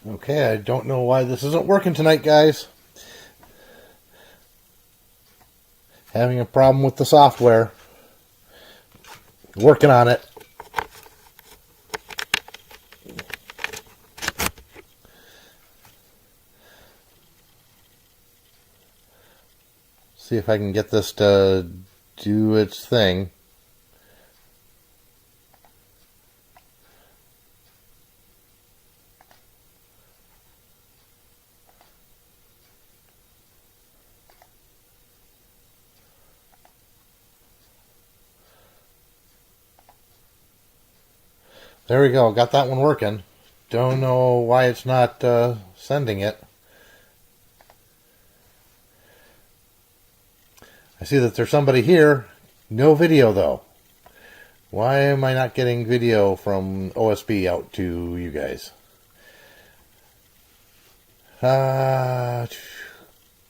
Okay, I don't know why this isn't working tonight, guys. Having a problem with the software. Working on it. See if I can get this to do its thing. There we go. Got that one working. Don't know why it's not sending it. I see that there's somebody here. No video, though. Why am I not getting video from OSB out to you guys?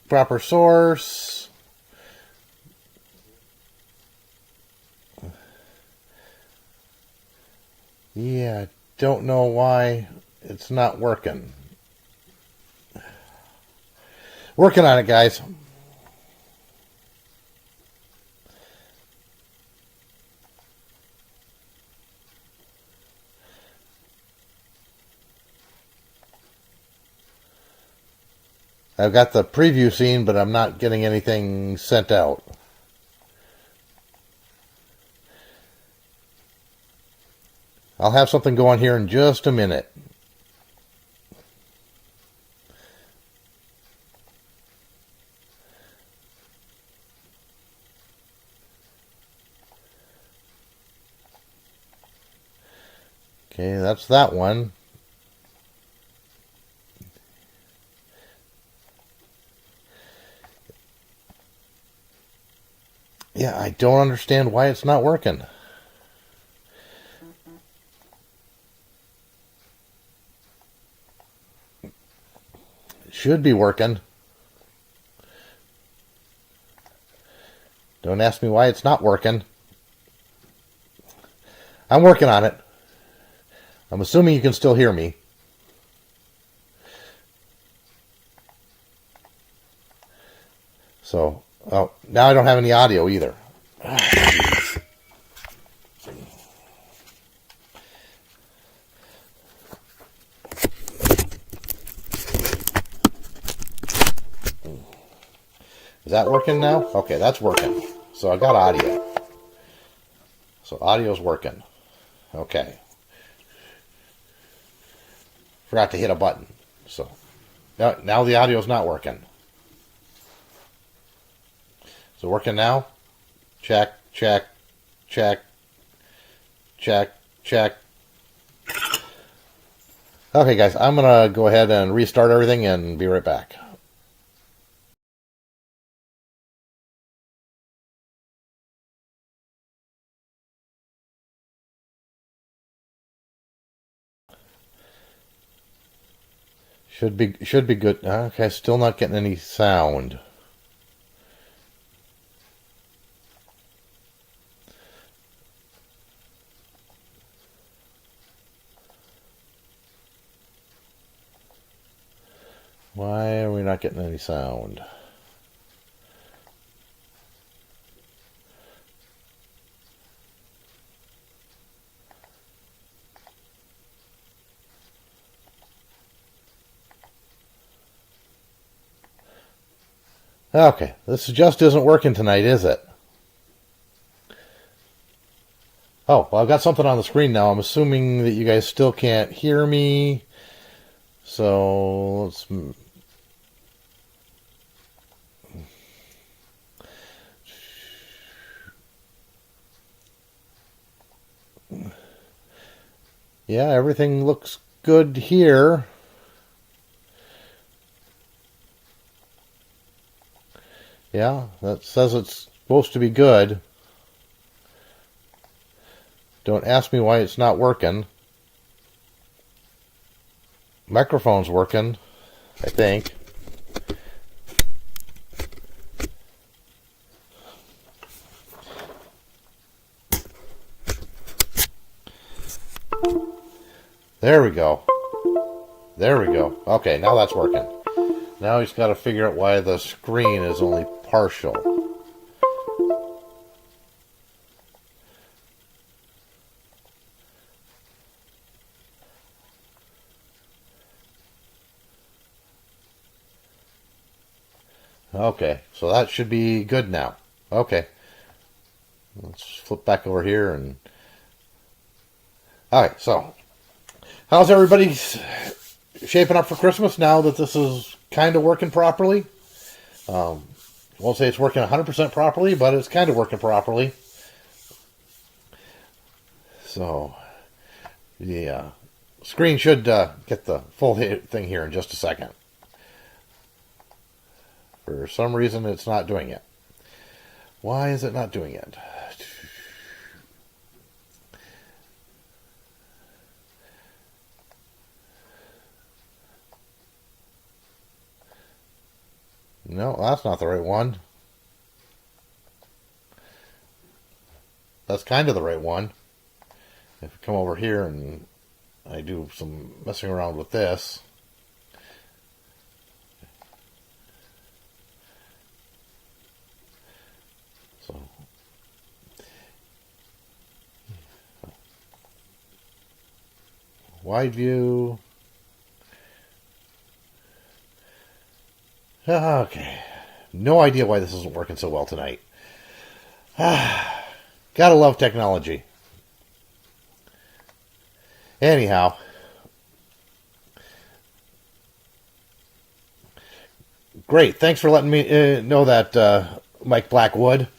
Proper source. Yeah, don't know why it's not working. Working on it, guys. I've got the preview scene, but I'm not getting anything sent out. I'll have something going here in just a minute. Okay, that's that one. Yeah, I don't understand why it's not working. It should be working. Don't ask me why it's not working. I'm working on it. I'm assuming you can still hear me. So, oh, now I don't have any audio either. Is that working now? Okay, that's working. So I got audio. So audio's working. Okay. Forgot to hit a button. So now the audio's not working. So working now? Check, check, check, check, check. Okay, guys, I'm going to go ahead and restart everything and be right back. Should be good. Okay, still not getting any sound. Why are we not getting any sound? Okay, this just isn't working tonight, is it? Oh, well, I've got something on the screen now. I'm assuming that you guys still can't hear me. So, let's... Yeah, everything looks good here. Yeah, that says it's supposed to be good. Don't ask me why it's not working. Microphone's working, I think. There we go. There we go. Okay, now that's working. Now he's got to figure out why the screen is only partial. Okay, so that should be good now. Okay. Let's flip back over here and... Alright, so... How's everybody shaping up for Christmas now that this is kind of working properly? Won't say it's working 100% properly, but it's kind of working properly. So... The screen should get the full thing here in just a second. For some reason, it's not doing it. Why is it not doing it? No, that's not the right one. That's kind of the right one. If we come over here and I do some messing around with this... So, wide view. Okay. No idea why this isn't working so well tonight. Gotta love technology. Anyhow. Great. Thanks for letting me know that, Mike Blackwood.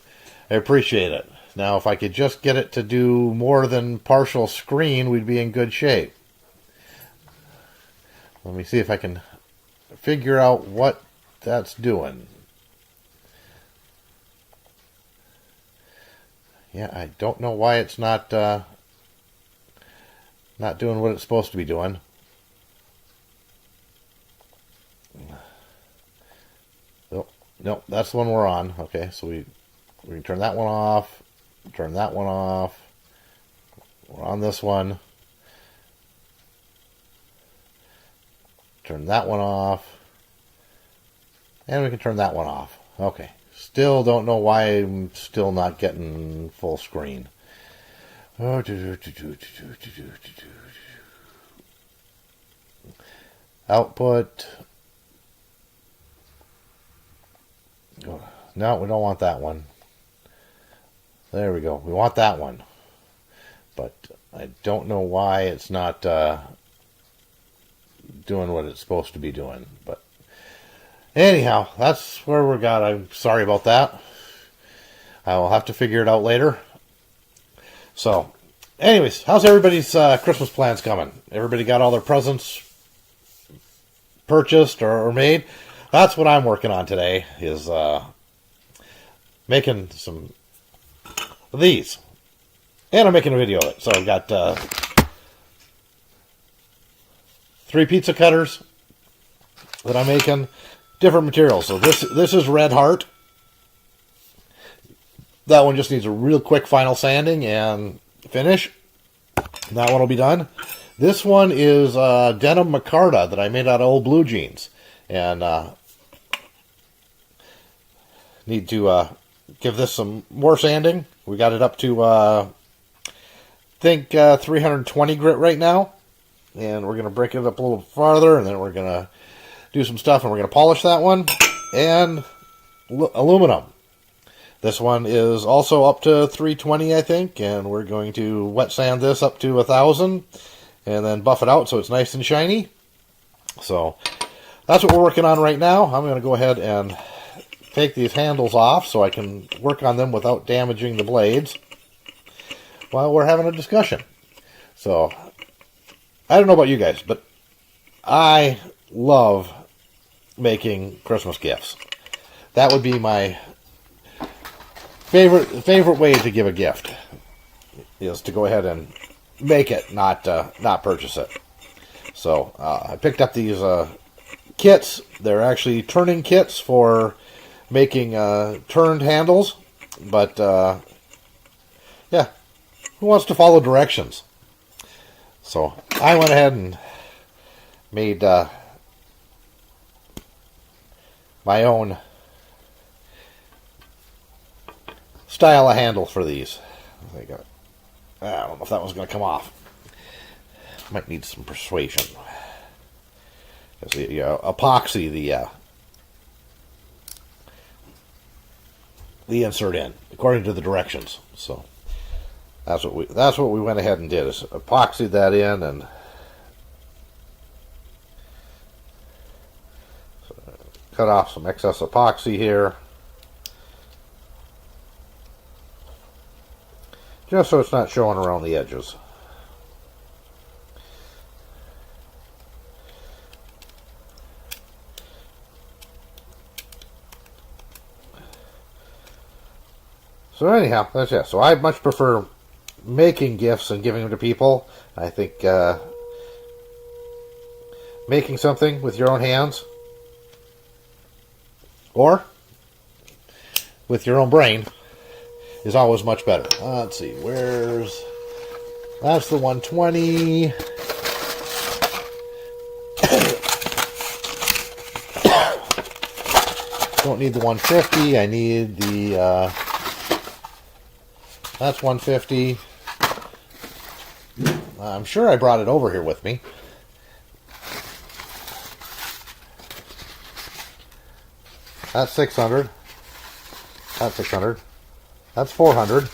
I appreciate it. Now, if I could just get it to do more than partial screen, we'd be in good shape. Let me see if I can figure out what that's doing. Yeah, I don't know why it's not doing what it's supposed to be doing. Oh, no, that's the one we're on. Okay, so we can turn that one off, turn that one off. We're on this one. Turn that one off. And we can turn that one off. Okay. Still don't know why I'm still not getting full screen. Output. No, we don't want that one. There we go. We want that one. But I don't know why it's not doing what it's supposed to be doing. But anyhow, that's where we're got. I'm sorry about that. I will have to figure it out later. So, anyways, how's everybody's Christmas plans coming? Everybody got all their presents purchased or made? That's what I'm working on today, is making some of these. And I'm making a video of it. So I've got 3 pizza cutters that I'm making. Different materials. So this is Red Heart. That one just needs a real quick final sanding and finish. That one will be done. This one is denim micarta that I made out of old blue jeans. And need to give this some more sanding. We got it up to, I think, 320 grit right now. And we're going to break it up a little farther. And then we're going to do some stuff. And we're going to polish that one. And aluminum. This one is also up to 320, I think. And we're going to wet sand this up to 1,000. And then buff it out so it's nice and shiny. So that's what we're working on right now. I'm going to go ahead and take these handles off so I can work on them without damaging the blades while we're having a discussion. So, I don't know about you guys, but I love making Christmas gifts. That would be my favorite way to give a gift, is to go ahead and make it, not purchase it. So, I picked up these kits. They're actually turning kits for making turned handles, but yeah, who wants to follow directions? So I went ahead and made my own style of handle for these. I don't know if that one's going to come off. Might need some persuasion. Because the epoxy the insert in according to the directions. So that's what we went ahead and did, is epoxied that in, and cut off some excess epoxy here, just so it's not showing around the edges. So anyhow, that's it. So I much prefer making gifts and giving them to people. I think making something with your own hands, or with your own brain, is always much better. Let's see, that's the 120. Don't need the 150. I need the that's 150. I'm sure I brought it over here with me. That's 600. That's 600. That's 400.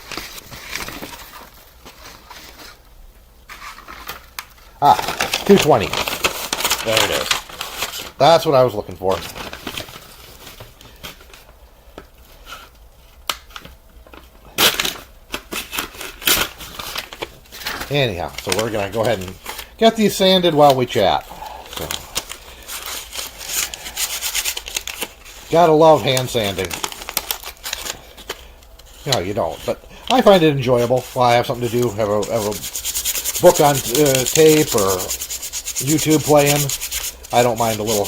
220. There it is. That's what I was looking for. Anyhow, so we're going to go ahead and get these sanded while we chat. So, gotta love hand sanding. No, you don't, but I find it enjoyable. Well, I have something to do, have a book on tape or YouTube playing. I don't mind a little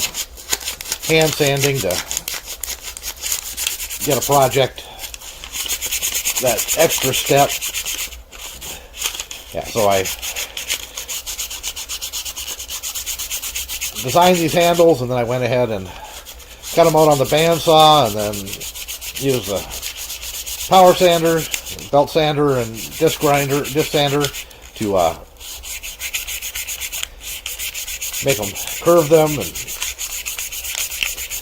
hand sanding to get a project that extra step. Yeah, so I designed these handles, and then I went ahead and cut them out on the bandsaw, and then used the power sander, belt sander, and disc sander to make them, curve them, and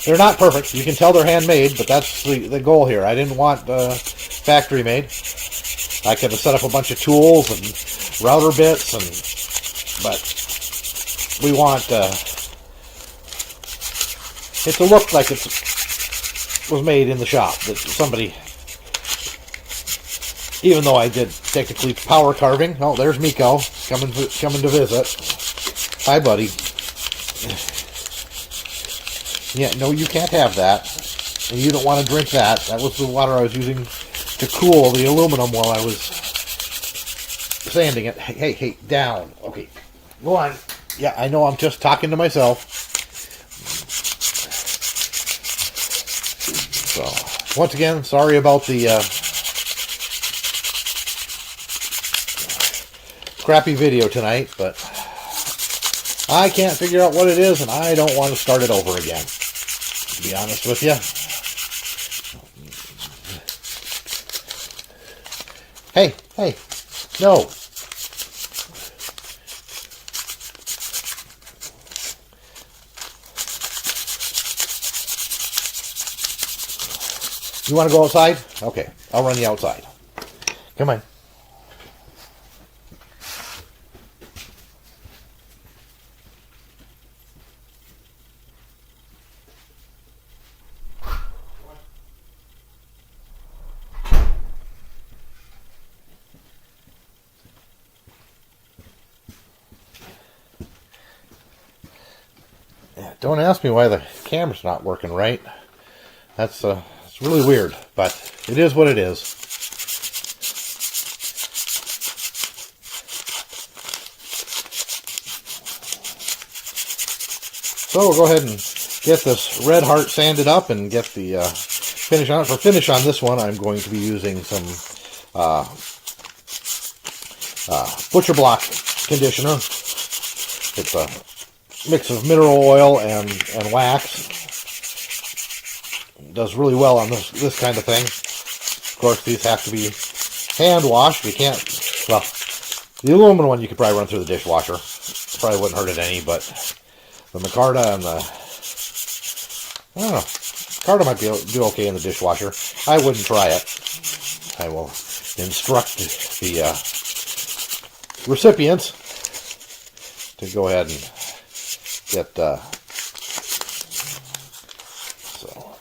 they're not perfect. You can tell they're handmade, but that's the goal here. I didn't want factory made. I could have set up a bunch of tools and router bits, but we want it to look like it was made in the shop. That somebody, even though I did technically power carving. Oh, there's Miko coming to visit. Hi, buddy. Yeah, no, you can't have that, and you don't want to drink that. That was the water I was using to cool the aluminum while I was sanding it. Hey, down. Okay, go on. Yeah, I know I'm just talking to myself. So, once again, sorry about the crappy video tonight, but I can't figure out what it is, and I don't want to start it over again, to be honest with you. Hey, no. You want to go outside? Okay, I'll run you outside. Come on. Don't ask me why the camera's not working right. That's it's really weird, but it is what it is. So we'll go ahead and get this red heart sanded up and get the finish on it. For finish on this one, I'm going to be using some butcher block conditioner. It's mix of mineral oil and wax. It does really well on this kind of thing. Of course, these have to be hand washed. You can't, well, the aluminum one you could probably run through the dishwasher. Probably wouldn't hurt it any, but the micarta and the, I don't know, micarta might do okay in the dishwasher. I wouldn't try it. I will instruct the recipients to go ahead and get, so,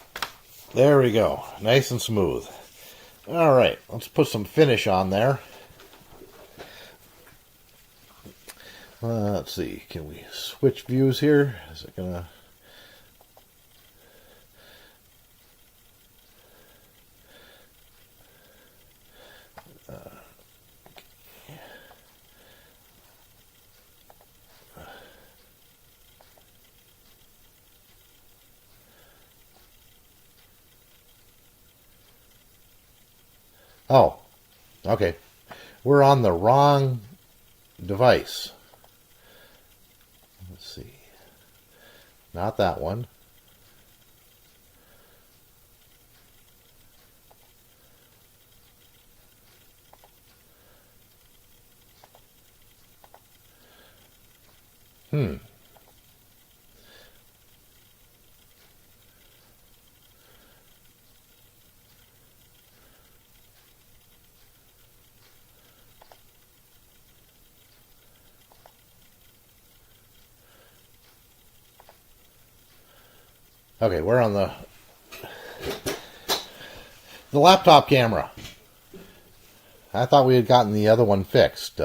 there we go. Nice and smooth. All right, let's put some finish on there. Let's see, can we switch views here? Is it gonna... Oh, okay. We're on the wrong device. Let's see. Not that one. Okay, we're on the laptop camera. I thought we had gotten the other one fixed.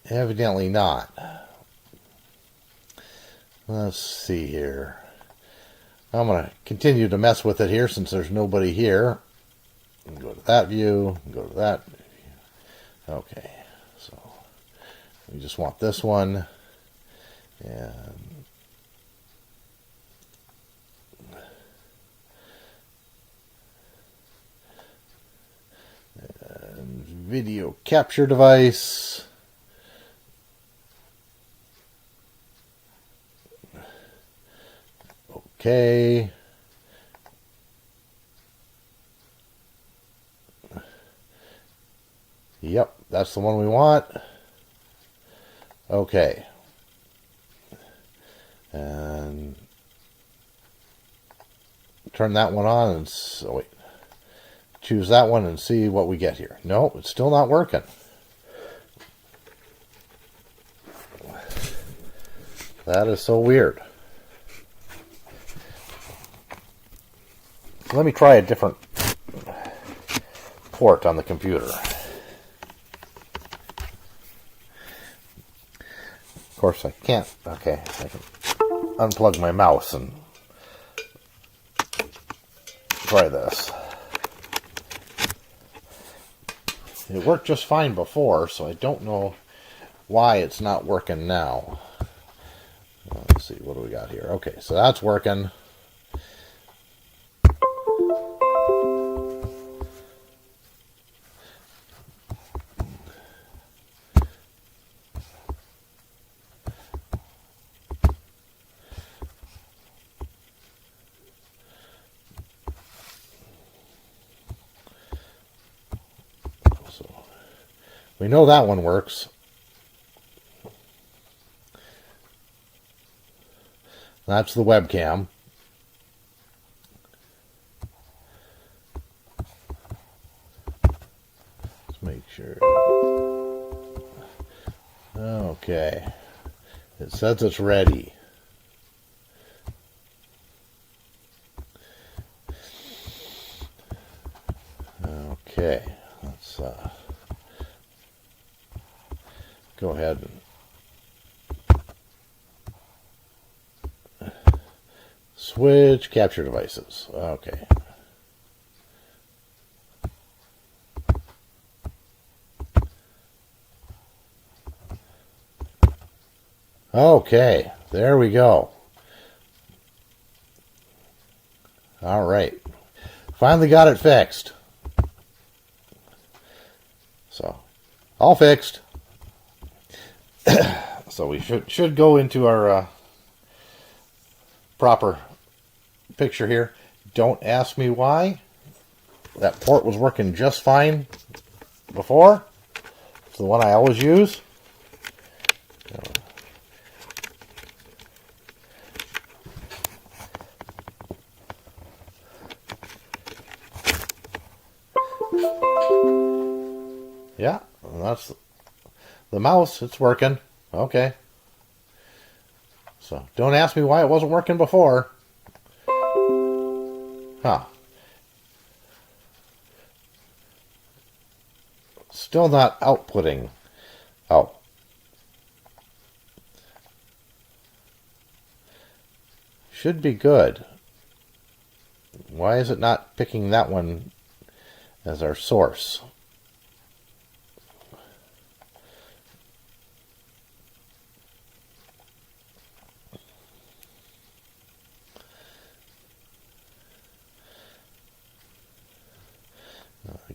Evidently not. Let's see here. I'm going to continue to mess with it here since there's nobody here. Go to that view, go to that view. Okay, so we just want this one. And video capture device. Okay. Yep, that's the one we want. Okay. And turn that one on and wait. Choose that one and see what we get here. No, it's still not working. That is so weird. Let me try a different port on the computer. Of course I can't. Okay, I can unplug my mouse and try this. It worked just fine before, so I don't know why it's not working now. Let's see, what do we got here? Okay, so that's working. We know that one works. That's the webcam. Let's make sure. Okay. It says it's ready. Okay. Let's go ahead and switch capture devices. Okay. Okay, there we go. All right. Finally got it fixed. So, all fixed. So we should go into our proper picture here. Don't ask me why. That port was working just fine before. It's the one I always use. Yeah, that's the mouse. It's working. Okay. So don't ask me why it wasn't working before. Huh. Still not outputting. Oh. Should be good. Why is it not picking that one as our source?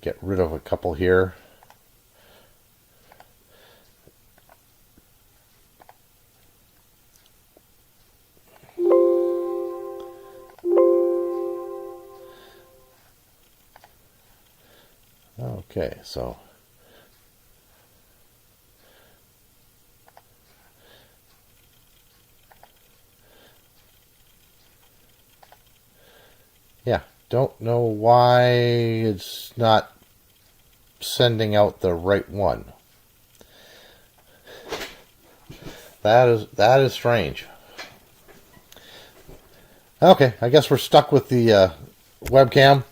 Get rid of a couple here. Okay, so yeah, don't know why it's not sending out the right one. That is strange. Okay, I guess we're stuck with the webcam.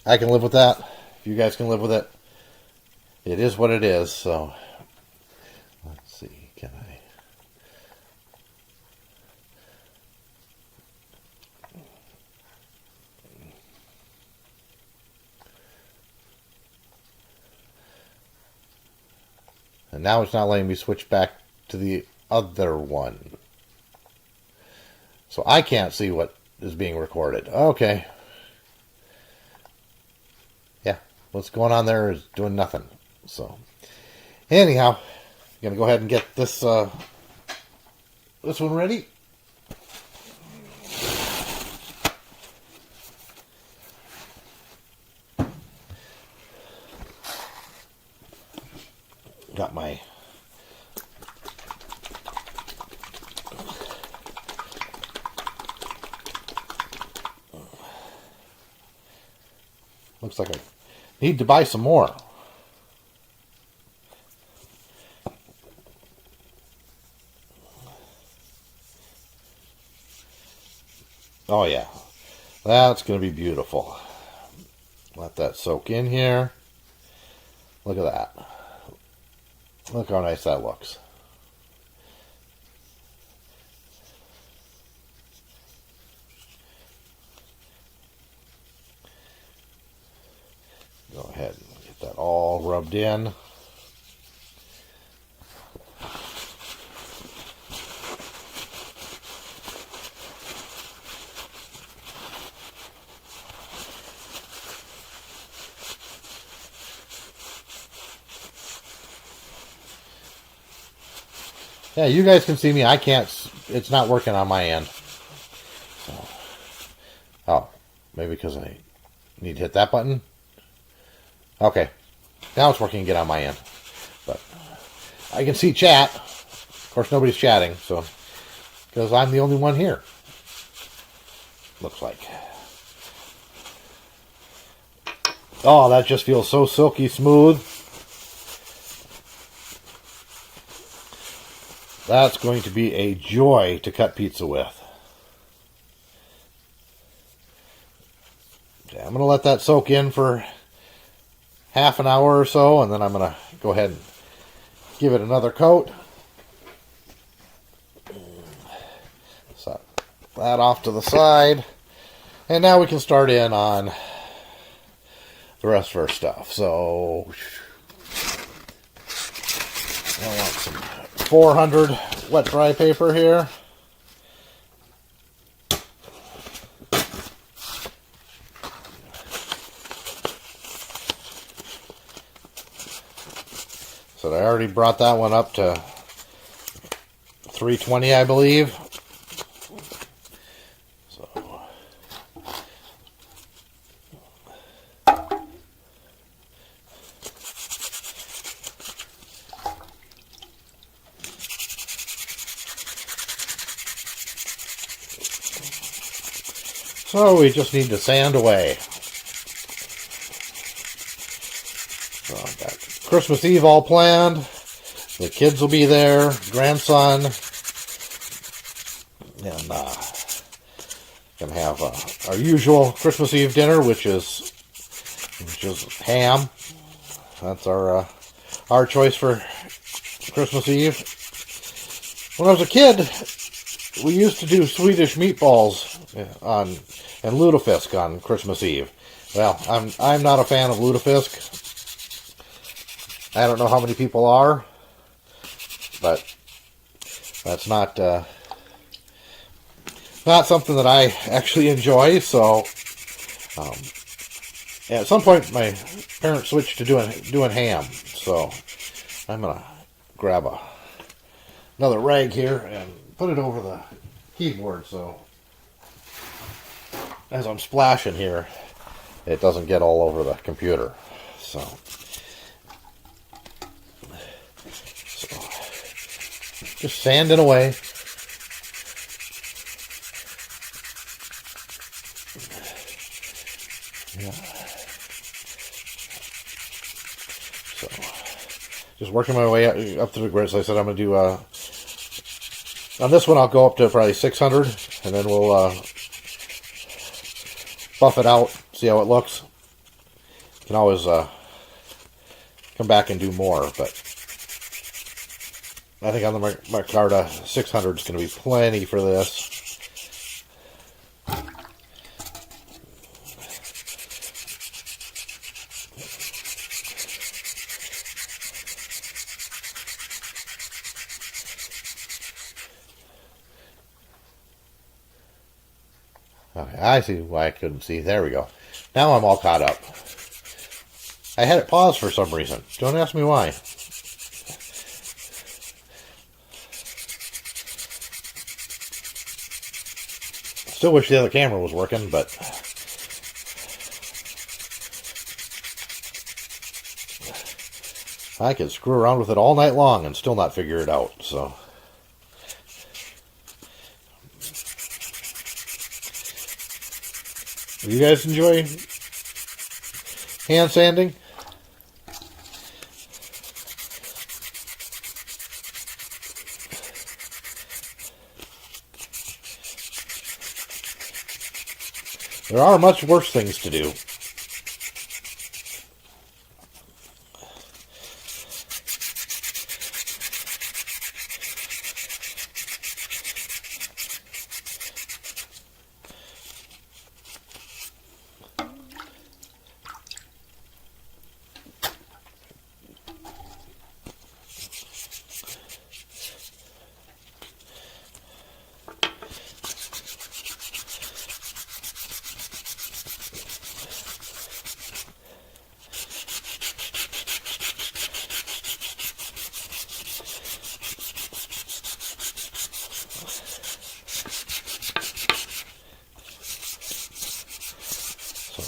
I can live with that. If you guys can live with it, it is what it is. So let's see, can I? And now it's not letting me switch back to the other one. So I can't see what is being recorded. Okay. Yeah, what's going on there is doing nothing. So anyhow, I'm going to go ahead and get this this one ready. Got my looks like I need to buy some more. Oh yeah, that's going to be beautiful. Let that soak in here. Look at that. Look how nice that looks. Go ahead and get that all rubbed in. Yeah, you guys can see me. I can't. It's not working on my end. So, oh, maybe because I need to hit that button. Okay, now it's working again on my end. But I can see chat. Of course, nobody's chatting, so because I'm the only one here. Looks like. Oh, that just feels so silky smooth. That's going to be a joy to cut pizza with. Okay, I'm going to let that soak in for half an hour or so, and then I'm going to go ahead and give it another coat. Set that off to the side. And now we can start in on the rest of our stuff. So I want some 400 wet dry paper here. So I already brought that one up to 320, I believe. So we just need to sand away. So I've got Christmas Eve all planned. The kids will be there, grandson, and gonna have our usual Christmas Eve dinner, which is ham. That's our choice for Christmas Eve. When I was a kid, we used to do Swedish meatballs and lutefisk on Christmas Eve. Well, I'm not a fan of lutefisk. I don't know how many people are, but that's not something that I actually enjoy. So, at some point, my parents switched to doing ham. So, I'm gonna grab another rag here and put it over the keyboard, so as I'm splashing here, it doesn't get all over the computer. So just sanding away. Yeah. So just working my way up to the grid. So I said I'm going to do on this one I'll go up to probably 600, and then we'll buff it out, see how it looks. You can always come back and do more, but I think on the Micarta 600 is going to be plenty for this. Okay, I see why I couldn't see. There we go. Now I'm all caught up. I had it paused for some reason. Don't ask me why. Still wish the other camera was working, but I could screw around with it all night long and still not figure it out. So you guys enjoy hand sanding? There are much worse things to do.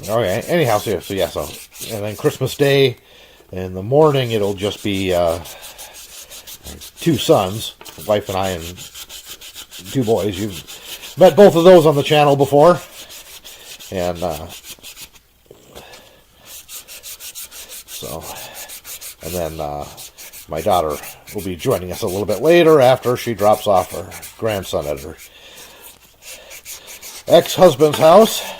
Okay, anyhow, so and then Christmas Day, in the morning, it'll just be two sons, wife and I, and two boys. You've met both of those on the channel before, and then my daughter will be joining us a little bit later after she drops off her grandson at her ex-husband's house.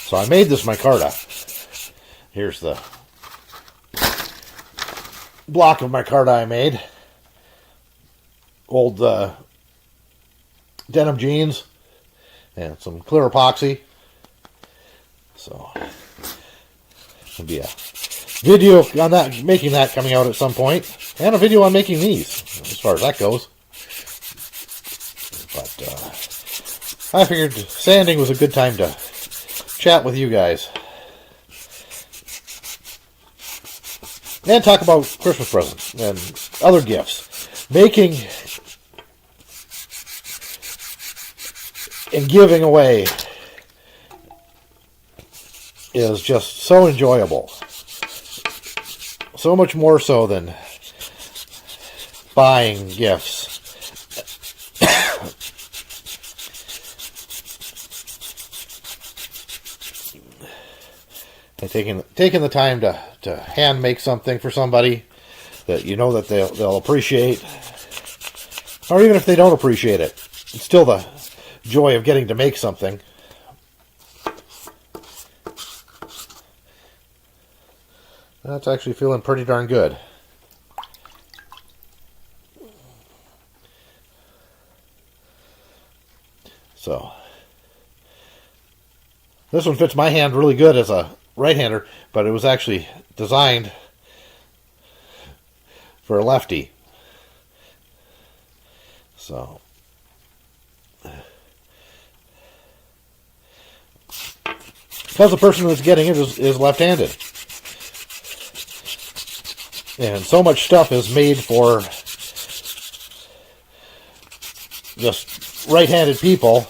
So I made this micarta. Here's the block of micarta I made. Old denim jeans and some clear epoxy. So it'll be a video on that, making that coming out at some point, and a video on making these, as far as that goes. But I figured sanding was a good time to chat with you guys and talk about Christmas presents and other gifts. Making and giving away is just so enjoyable. So much more so than buying gifts. And taking the time to hand make something for somebody that you know that they'll appreciate, or even if they don't appreciate it, it's still the joy of getting to make something. That's actually feeling pretty darn good. So this one fits my hand really good as a right-hander, but it was actually designed for a lefty. So because the person that's getting it is left-handed. And so much stuff is made for just right-handed people,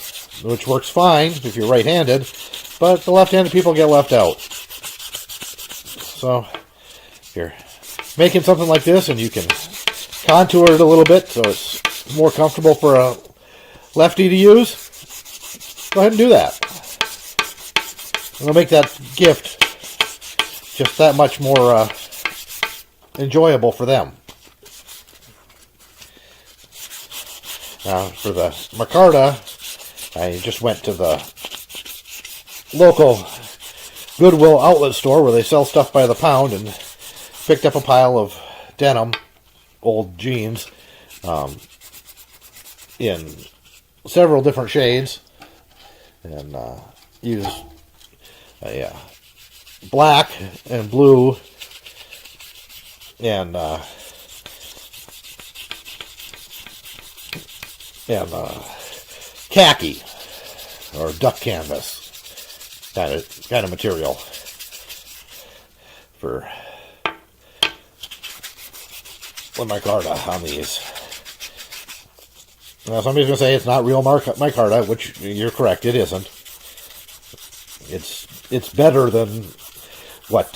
which works fine if you're right-handed, but the left-handed people get left out. So if you're making something like this and you can contour it a little bit so it's more comfortable for a lefty to use, go ahead and do that. It'll make that gift just that much more enjoyable for them. Now, for the micarta, I just went to the local Goodwill outlet store where they sell stuff by the pound and picked up a pile of denim, old jeans, in several different shades, and used black and blue and khaki or duck canvas kind of material for the micarta on these. Now somebody's going to say it's not real micarta, which you're correct, it isn't. It's better than what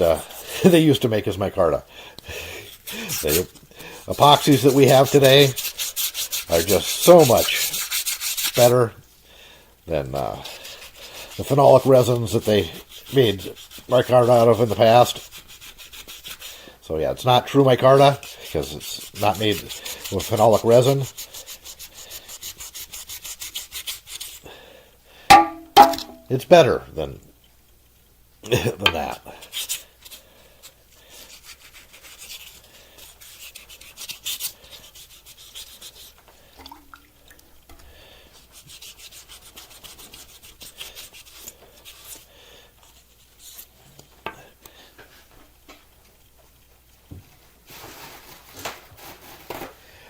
they used to make as micarta. The epoxies that we have today are just so much better than the phenolic resins that they made micarta out of in the past. So yeah, it's not true micarta because it's not made with phenolic resin. It's better than that.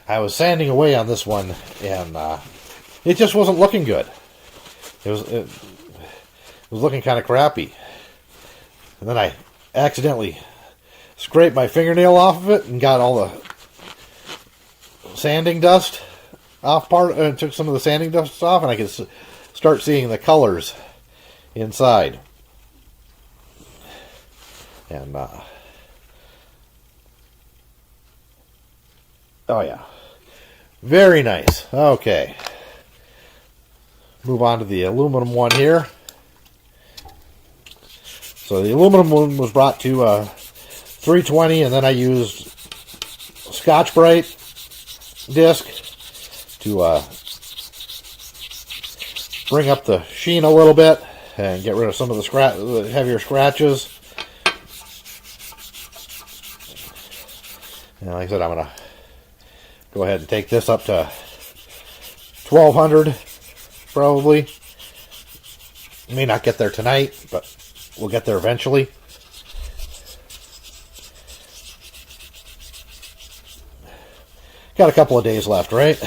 I was sanding away on this one, and it just wasn't looking good. It was looking kind of crappy. And then I accidentally scraped my fingernail off of it and got all the sanding dust off took some of the sanding dust off, and I could start seeing the colors inside. And oh yeah, very nice. Okay, move on to the aluminum one here. So the aluminum one was brought to 320, and then I used Scotch-Brite disc to bring up the sheen a little bit and get rid of some of the heavier scratches. And like I said, I'm going to go ahead and take this up to 1200 probably. May not get there tonight, but we'll get there eventually. Got a couple of days left, right?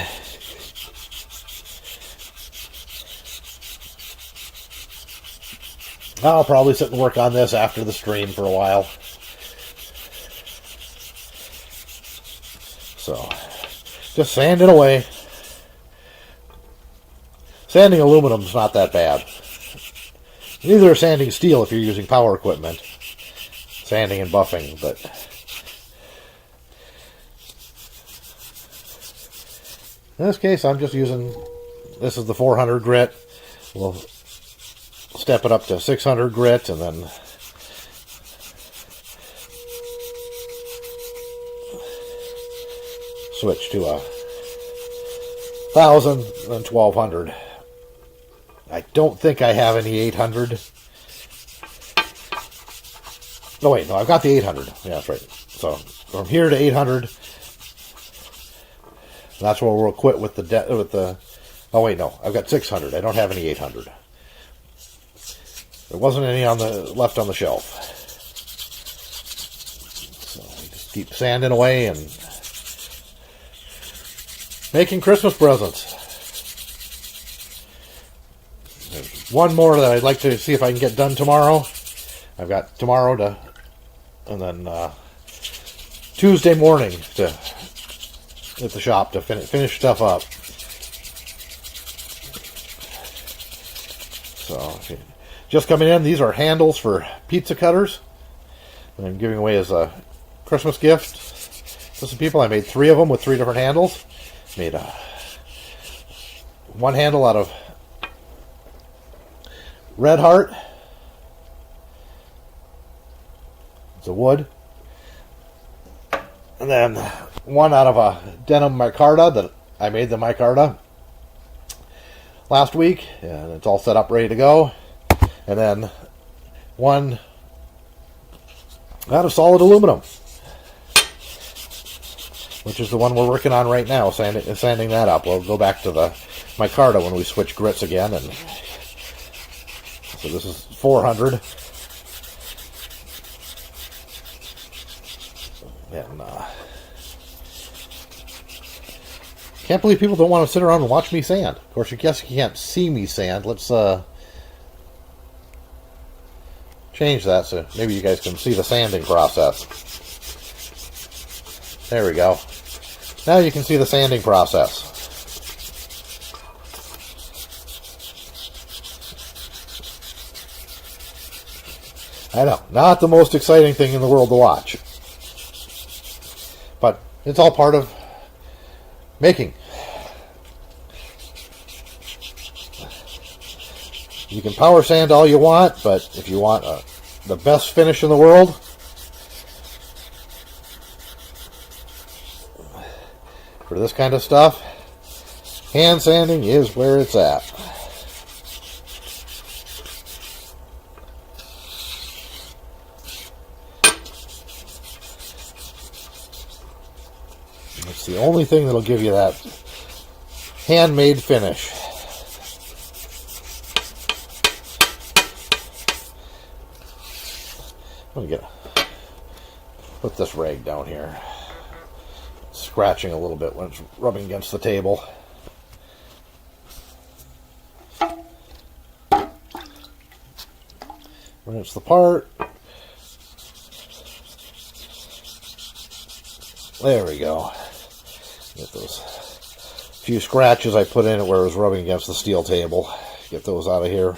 I'll probably sit and work on this after the stream for a while. So, just sand it away. Sanding aluminum's not that bad. Neither is sanding steel if you're using power equipment. Sanding and buffing, but in this case, I'm just using, this is the 400 grit. We'll step it up to 600 grit and then switch to 1,000 and 1,200. I don't think I have any 800. No, wait, no, I've got the 800. Yeah, that's right. So from here to 800, that's where we'll quit with the. Oh wait, no, I've got 600. I don't have any 800. There wasn't any left on the shelf. So we just keep sanding away and making Christmas presents. There's one more that I'd like to see if I can get done tomorrow. I've got tomorrow to, and then Tuesday morning to at the shop to finish stuff up. So, just coming in, these are handles for pizza cutters. And I'm giving away as a Christmas gift to some people. I made 3 of them with 3 different handles. Made one handle out of Red Heart. It's a wood. And then one out of a denim micarta that I made the micarta last week. And it's all set up, ready to go. And then one out of solid aluminum, which is the one we're working on right now, sanding that up. We'll go back to the micarta when we switch grits again. And so this is 400. And can't believe people don't want to sit around and watch me sand. Of course, I guess you can't see me sand. Let's change that so maybe you guys can see the sanding process. There we go. Now you can see the sanding process. I know, not the most exciting thing in the world to watch. But it's all part of making. You can power sand all you want, but if you want the best finish in the world, for this kind of stuff, hand sanding is where it's at. It's the only thing that'll give you that handmade finish. Let me put this rag down here. It's scratching a little bit when it's rubbing against the table. When it's the part. There we go. Get those few scratches I put in it where it was rubbing against the steel table. Get those out of here.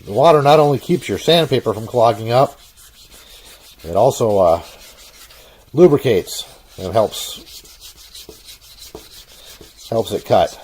The water not only keeps your sandpaper from clogging up, it also lubricates and helps it cut.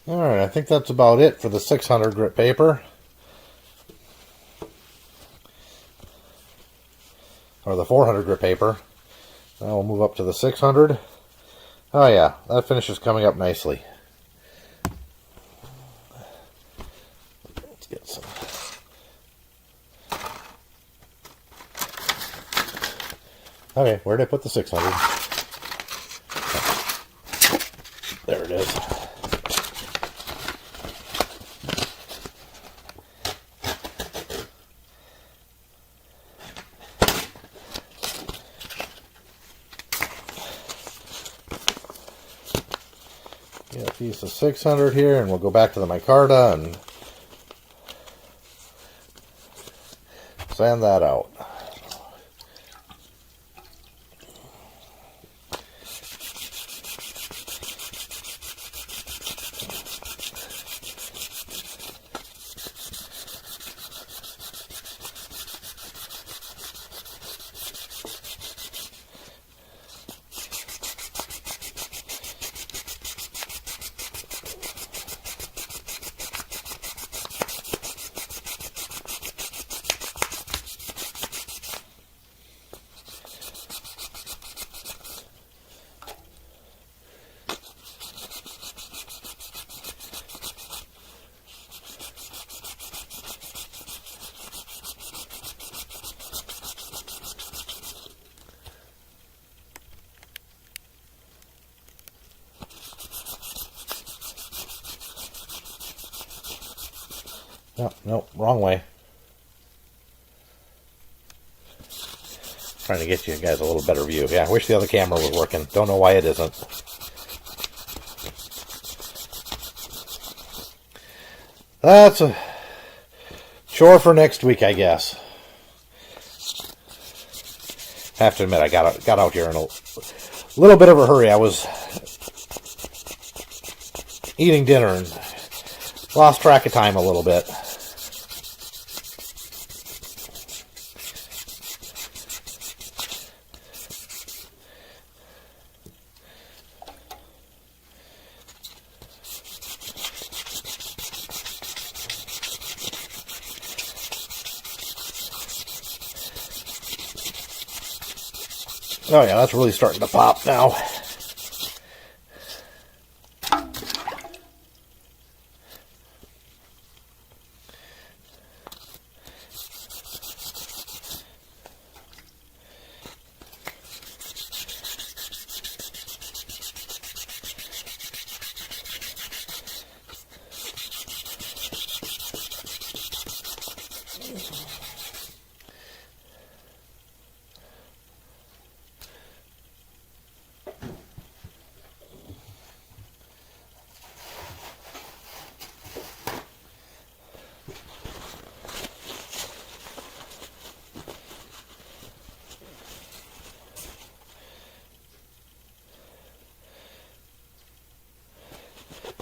Alright, I think that's about it for the 600 grit paper. Or the 400 grit paper. Now we'll move up to the 600. Oh yeah, that finish is coming up nicely. Let's get some. Okay, where did I put the 600? There it is. Get a piece of 600 here, and we'll go back to the micarta and sand that out. No, wrong way. Trying to get you guys a little better view. Yeah, I wish the other camera was working. Don't know why it isn't. That's a chore for next week, I guess. Have to admit, I got out here in a little bit of a hurry. I was eating dinner and lost track of time a little bit. Oh yeah, that's really starting to pop now.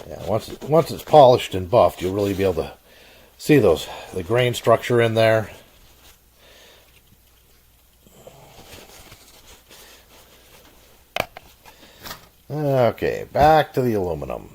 Yeah, once it's polished and buffed, you'll really be able to see the grain structure in there. Okay, back to the aluminum.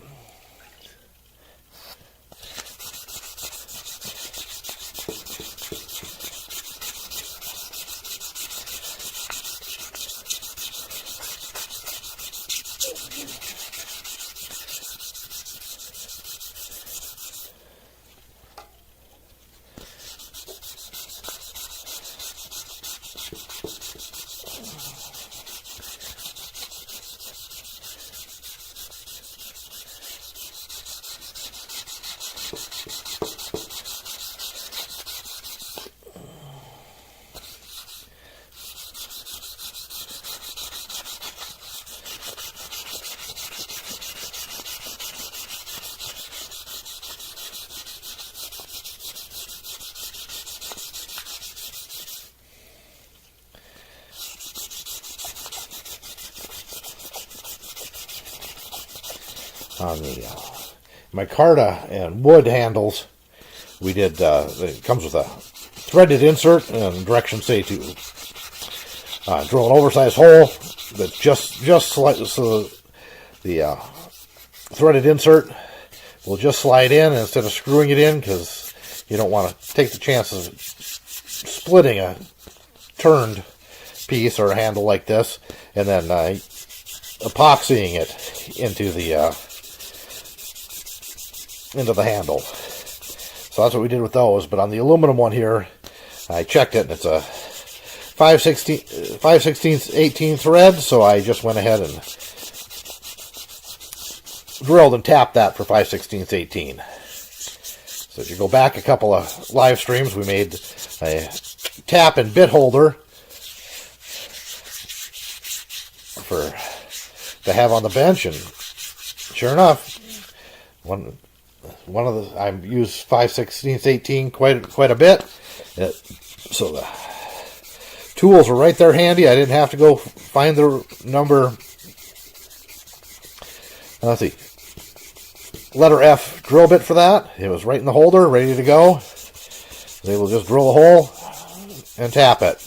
On the micarta and wood handles, we did. It comes with a threaded insert and directions say to drill an oversized hole that's just slightly, so the threaded insert will just slide in instead of screwing it in, because you don't want to take the chances of splitting a turned piece or a handle like this, and then epoxying it into the handle. So that's what we did with those. But on the aluminum one here, I checked it, and it's a 5/16 18 thread, so I just went ahead and drilled and tapped that for 5/16 18. So if you go back a couple of live streams, we made a tap and bit holder to have on the bench, and sure enough, one of the I use 5/16 18 quite a bit. So the tools were right there handy. I didn't have to go find the number. Let's see, letter F drill bit for that. It was right in the holder, ready to go. They will just drill a hole and tap it.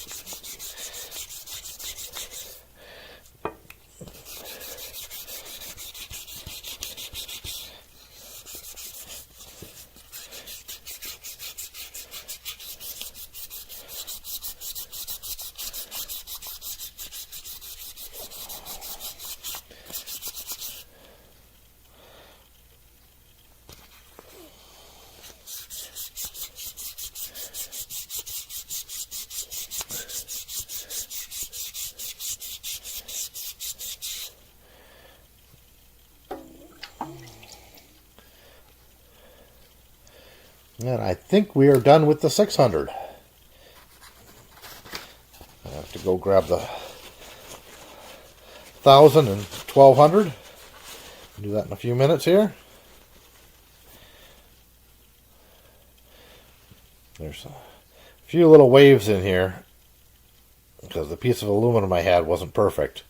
And I think we are done with the 600. I have to go grab the 1000 and 1200. Do that in a few minutes here. There's a few little waves in here because the piece of aluminum I had wasn't perfect.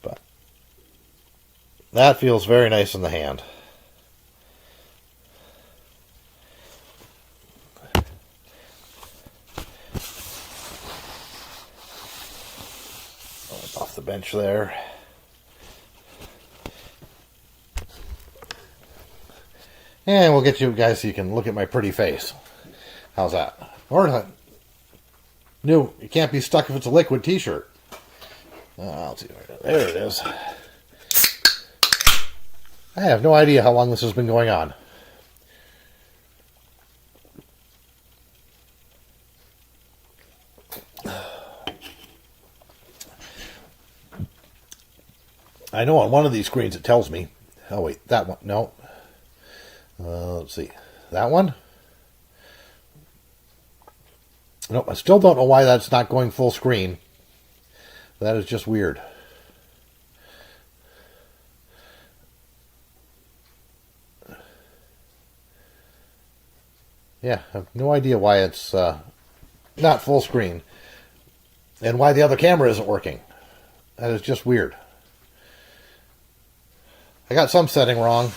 But that feels very nice in the hand. Off the bench there. And we'll get you guys so you can look at my pretty face. How's that? Or new, it can't be stuck if it's a liquid t-shirt. I'll see. There it is. I have no idea how long this has been going on. I know on one of these screens it tells me. Oh wait, that one. No. Let's see. That one? Nope, I still don't know why that's not going full screen. That is just weird. Yeah, I have no idea why it's not full screen. And why the other camera isn't working. That is just weird. I got some setting wrong.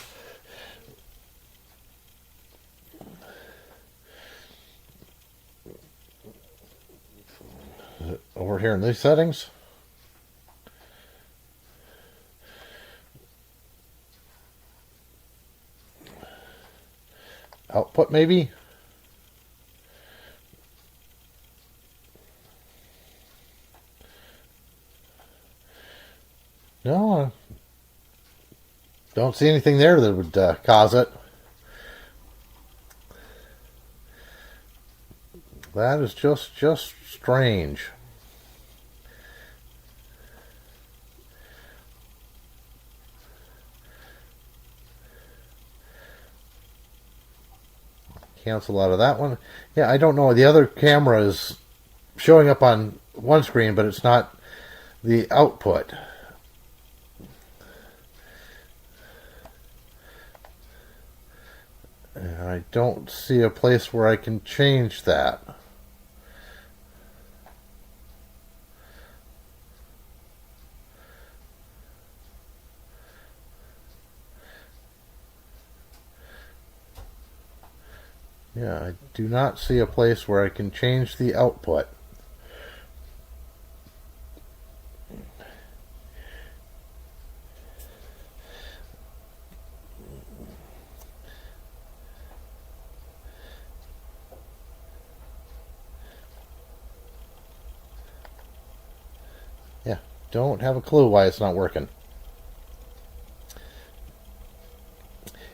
Over here in these settings. Output maybe. No, don't see anything there that would cause it. That is just strange. Cancel out of that one. Yeah, I don't know. The other camera is showing up on one screen, but it's not the output. And I don't see a place where I can change that. Yeah, I do not see a place where I can change the output. don't have a clue why it's not working.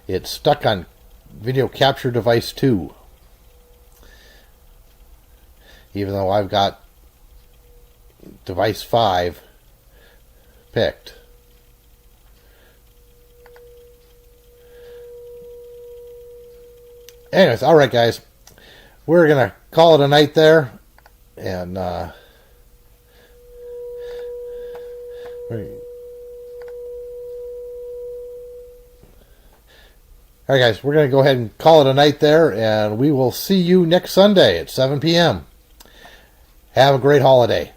It's stuck on video capture device 2. Even though I've got device 5 picked. Anyways, alright guys. We're going to call it a night there. And, alright guys, we're going to go ahead and call it a night there. And we will see you next Sunday at 7 p.m. Have a great holiday.